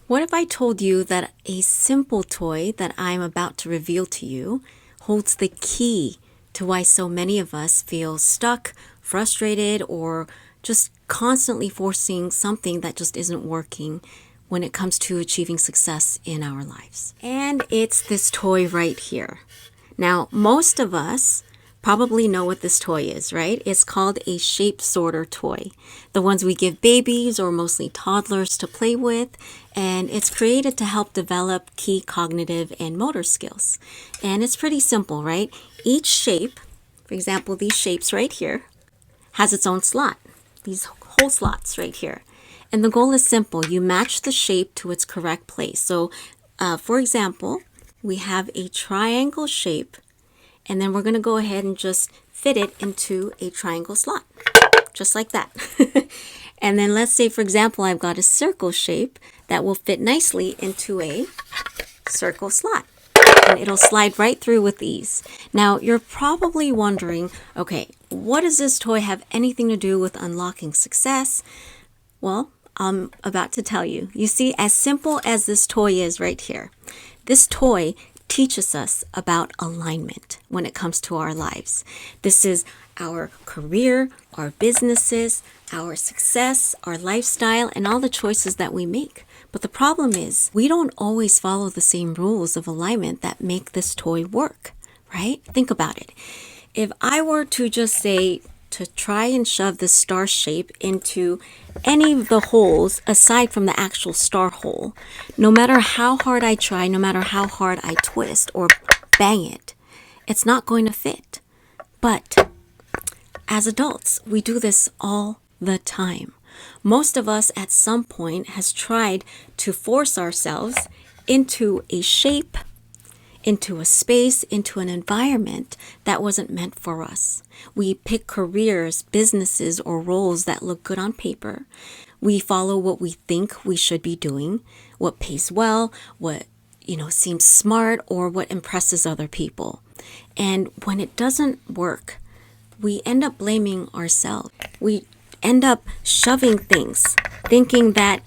What if I told you that a simple toy that I'm about to reveal to you holds the key to why so many of us feel stuck, frustrated, or just constantly forcing something that just isn't working when it comes to achieving success in our lives? And it's this toy right here. Now, most of us probably know what this toy is, right? It's called a shape sorter toy. The ones we give babies or mostly toddlers to play with, and it's created to help develop key cognitive and motor skills. And it's pretty simple, right? Each shape, for example, these shapes right here, has its own slot. These whole slots right here. And the goal is simple. You match the shape to its correct place. So, for example, we have a triangle shape, and then we're going to go ahead and just fit it into a triangle slot, just like that. And then let's say, for example, I've got a circle shape that will fit nicely into a circle slot. And it'll slide right through with ease. Now, you're probably wondering, okay, what does this toy have anything to do with unlocking success? Well, I'm about to tell you. You see, as simple as this toy is right here, this toy teaches us about alignment when it comes to our lives. This is our career, our businesses, our success, our lifestyle, and all the choices that we make. But the problem is, we don't always follow the same rules of alignment that make this toy work, right? Think about it. If I were to just say, to try and shove the star shape into any of the holes aside from the actual star hole, no matter how hard I try, no matter how hard I twist or bang it, it's not going to fit. But as adults, we do this all the time. Most of us at some point has tried to force ourselves into a shape, into a space, into an environment that wasn't meant for us. We pick careers, businesses, or roles that look good on paper. We follow what we think we should be doing, what pays well, what seems smart, or what impresses other people. And when it doesn't work, we end up blaming ourselves. We end up shoving things, thinking that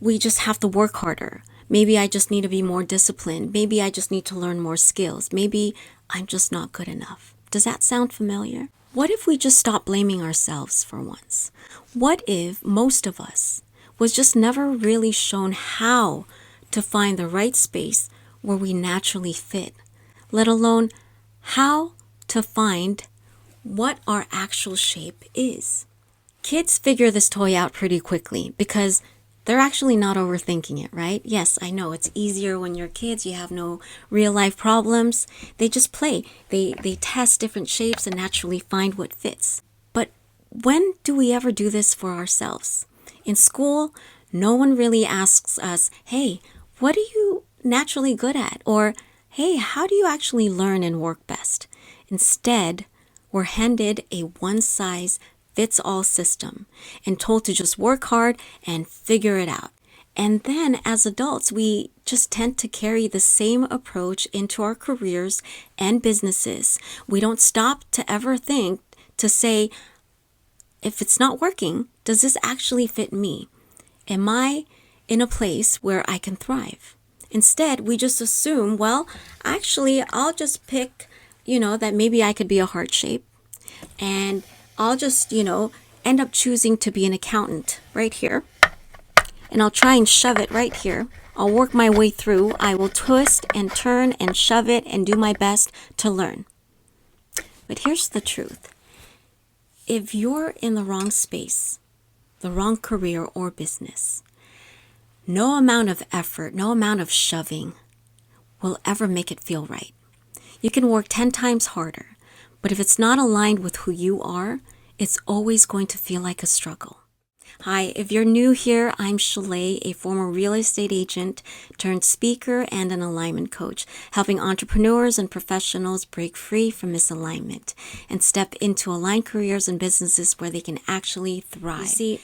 we just have to work harder. Maybe I just need to be more disciplined. Maybe I just need to learn more skills. Maybe I'm just not good enough. Does that sound familiar? What if we just stop blaming ourselves for once? What if most of us was just never really shown how to find the right space where we naturally fit, let alone how to find what our actual shape is? Kids figure this toy out pretty quickly because they're actually not overthinking it, right? Yes, I know it's easier when you're kids. You have no real life problems. They just play. They test different shapes and naturally find what fits. But when do we ever do this for ourselves? In school, no one really asks us, hey, what are you naturally good at? Or, hey, how do you actually learn and work best? Instead, we're handed a one-size-fits-all system and told to just work hard and figure it out. And then as adults, we just tend to carry the same approach into our careers and businesses. We don't stop to ever think to say, if it's not working, does this actually fit me? Am I in a place where I can thrive? Instead, we just assume, well, actually, I'll just pick, that maybe I could be a heart shape. And I'll just, end up choosing to be an accountant right here. And I'll try and shove it right here. I'll work my way through. I will twist and turn and shove it and do my best to learn. But here's the truth. If you're in the wrong space, the wrong career or business, no amount of effort, no amount of shoving will ever make it feel right. You can work 10 times harder, but if it's not aligned with who you are, it's always going to feel like a struggle. Hi, if you're new here, I'm Shalay, a former real estate agent turned speaker and an alignment coach, helping entrepreneurs and professionals break free from misalignment and step into aligned careers and businesses where they can actually thrive. You see,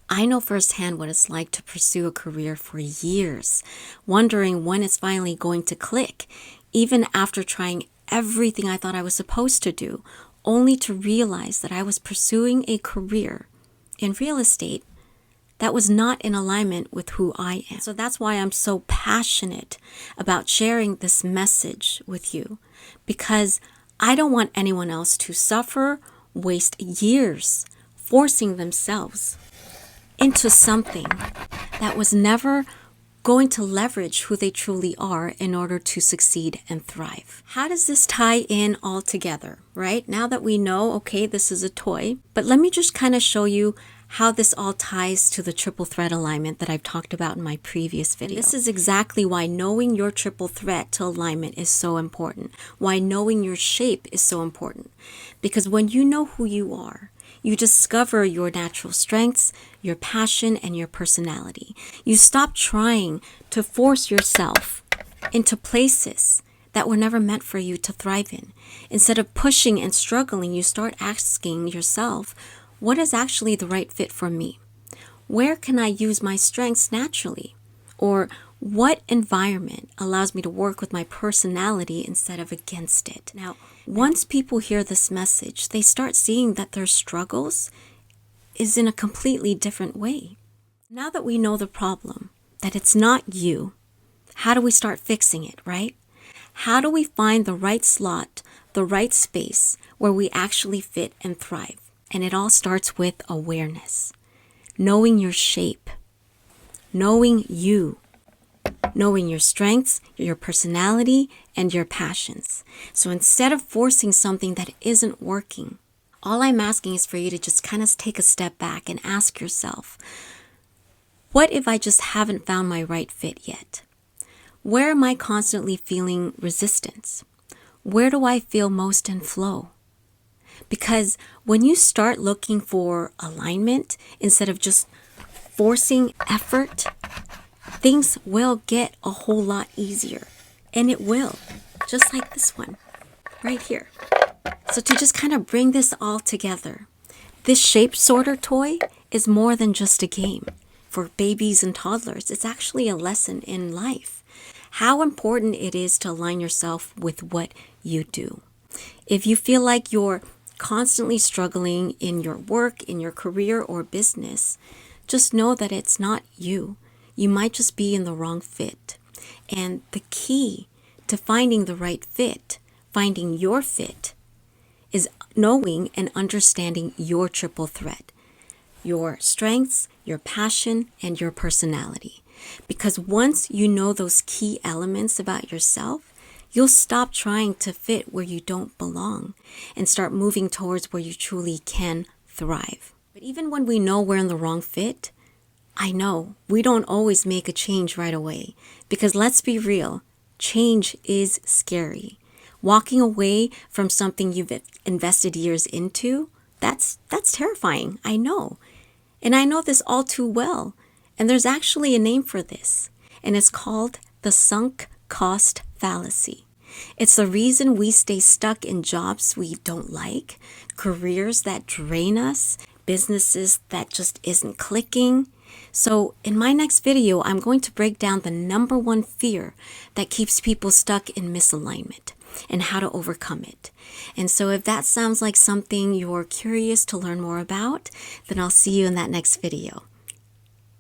I know firsthand what it's like to pursue a career for years, wondering when it's finally going to click, even after trying everything I thought I was supposed to do, only to realize that I was pursuing a career in real estate that was not in alignment with who I am. So that's why I'm so passionate about sharing this message with you, because I don't want anyone else to suffer, waste years forcing themselves into something that was never going to leverage who they truly are in order to succeed and thrive. How does this tie in all together, right? Now that we know, okay, this is a toy, but let me just kind of show you how this all ties to the triple threat alignment that I've talked about in my previous video. This is exactly why knowing your triple threat to alignment is so important, why knowing your shape is so important. Because when you know who you are, you discover your natural strengths, your passion, and your personality. You stop trying to force yourself into places that were never meant for you to thrive in. Instead of pushing and struggling, you start asking yourself, what is actually the right fit for me? Where can I use my strengths naturally? Or what environment allows me to work with my personality instead of against it? Now, once people hear this message, they start seeing that their struggles is in a completely different way. Now that we know the problem, that it's not you, how do we start fixing it, right? How do we find the right slot, the right space where we actually fit and thrive? And it all starts with awareness, knowing your shape, knowing you, knowing your strengths, your personality, and your passions. So instead of forcing something that isn't working, all I'm asking is for you to just kind of take a step back and ask yourself, what if I just haven't found my right fit yet? Where am I constantly feeling resistance? Where do I feel most in flow? Because when you start looking for alignment instead of just forcing effort, things will get a whole lot easier. And it will, just like this one right here. So to just kind of bring this all together, this shape sorter toy is more than just a game for babies and toddlers. It's actually a lesson in life. How important it is to align yourself with what you do. If you feel like you're constantly struggling in your work, in your career or business, just know that it's not you. You might just be in the wrong fit. And the key to finding the right fit, finding your fit, is knowing and understanding your triple threat, your strengths, your passion, and your personality. Because once you know those key elements about yourself, you'll stop trying to fit where you don't belong and start moving towards where you truly can thrive. But even when we know we're in the wrong fit, I know we don't always make a change right away, because let's be real, change is scary. Walking away from something you've invested years into, that's terrifying, I know. And I know this all too well. And there's actually a name for this, and it's called the sunk cost fallacy. It's the reason we stay stuck in jobs we don't like, careers that drain us, businesses that just isn't clicking. So in my next video, I'm going to break down the number one fear that keeps people stuck in misalignment and how to overcome it. And so if that sounds like something you're curious to learn more about, then I'll see you in that next video.